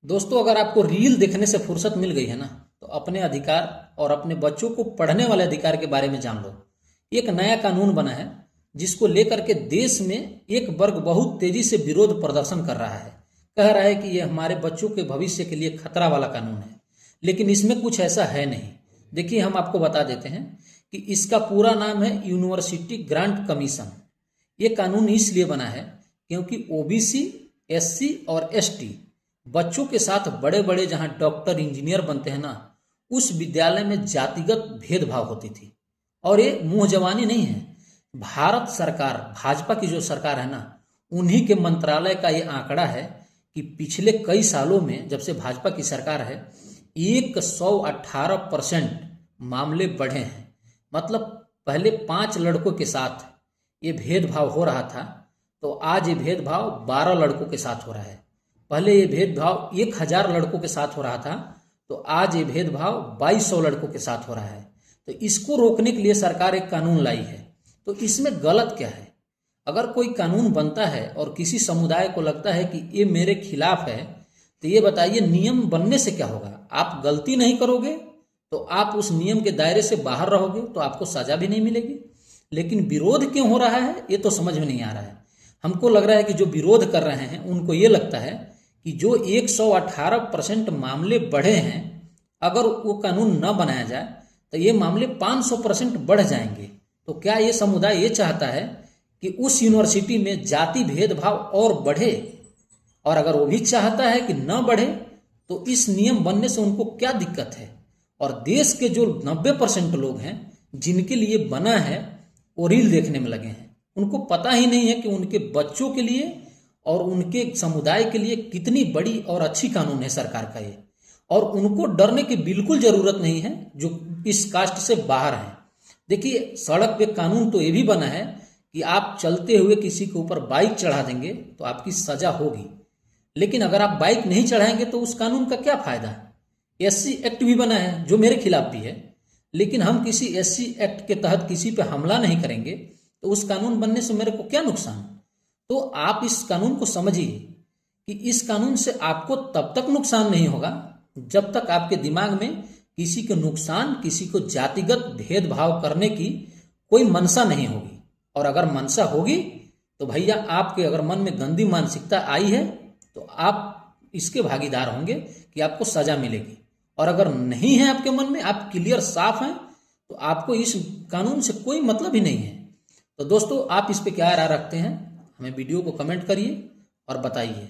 दोस्तों, अगर आपको रील देखने से फुर्सत मिल गई है ना, तो अपने अधिकार और अपने बच्चों को पढ़ने वाले अधिकार के बारे में जान लो। एक नया कानून बना है जिसको लेकर के देश में एक वर्ग बहुत तेजी से विरोध प्रदर्शन कर रहा है। कह रहा है कि ये हमारे बच्चों के भविष्य के लिए खतरा वाला कानून है, लेकिन इसमें कुछ ऐसा है नहीं। देखिए, हम आपको बता देते हैं कि इसका पूरा नाम है यूनिवर्सिटी ग्रांट कमीशन। ये कानून इसलिए बना है क्योंकि ओबीसी, एससी और एसटी बच्चों के साथ बड़े बड़े जहां डॉक्टर इंजीनियर बनते हैं ना, उस विद्यालय में जातिगत भेदभाव होती थी। और ये मुंह जवानी नहीं है। भारत सरकार, भाजपा की जो सरकार है ना, उन्हीं के मंत्रालय का ये आंकड़ा है कि पिछले कई सालों में, जब से भाजपा की सरकार है, 118% मामले बढ़े हैं। मतलब पहले 5 लड़कों के साथ ये भेदभाव हो रहा था, तो आज ये भेदभाव 12 लड़कों के साथ हो रहा है। पहले ये भेदभाव 1000 लड़कों के साथ हो रहा था, तो आज ये भेदभाव 2200 लड़कों के साथ हो रहा है। तो इसको रोकने के लिए सरकार एक कानून लाई है। तो इसमें गलत क्या है? अगर कोई कानून बनता है और किसी समुदाय को लगता है कि ये मेरे खिलाफ है, तो ये बताइए, नियम बनने से क्या होगा? आप गलती नहीं करोगे तो आप उस नियम के दायरे से बाहर रहोगे, तो आपको सजा भी नहीं मिलेगी। लेकिन विरोध क्यों हो रहा है, ये तो समझ में नहीं आ रहा है। हमको लग रहा है कि जो विरोध कर रहे हैं उनको ये लगता है कि जो 118% मामले बढ़े हैं, अगर वो कानून न बनाया जाए तो ये मामले 500% बढ़ जाएंगे। तो क्या ये समुदाय ये चाहता है कि उस यूनिवर्सिटी में जाति भेदभाव और बढ़े? और अगर वो भी चाहता है कि न बढ़े, तो इस नियम बनने से उनको क्या दिक्कत है? और देश के जो 90% लोग हैं जिनके लिए बना है, वो रील देखने में लगे हैं। उनको पता ही नहीं है कि उनके बच्चों के लिए और उनके समुदाय के लिए कितनी बड़ी और अच्छी कानून है सरकार का ये। और उनको डरने की बिल्कुल जरूरत नहीं है जो इस कास्ट से बाहर हैं। देखिए, सड़क पे कानून तो ये भी बना है कि आप चलते हुए किसी के ऊपर बाइक चढ़ा देंगे तो आपकी सजा होगी। लेकिन अगर आप बाइक नहीं चढ़ाएंगे तो उस कानून का क्या फायदा? एससी एक्ट भी बना है जो मेरे खिलाफ भी है, लेकिन हम किसी एससी एक्ट के तहत किसी पे हमला नहीं करेंगे, तो उस कानून बनने से मेरे को क्या नुकसान? तो आप इस कानून को समझिए कि इस कानून से आपको तब तक नुकसान नहीं होगा जब तक आपके दिमाग में किसी को नुकसान, किसी को जातिगत भेदभाव करने की कोई मनसा नहीं होगी। और अगर मनसा होगी तो भैया, आपके अगर मन में गंदी मानसिकता आई है तो आप इसके भागीदार होंगे कि आपको सजा मिलेगी। और अगर नहीं है आपके मन में, आप क्लियर साफ हैं, तो आपको इस कानून से कोई मतलब ही नहीं है। तो दोस्तों, आप इस पे क्या राय रखते हैं? हमें वीडियो को कमेंट करिए और बताइए।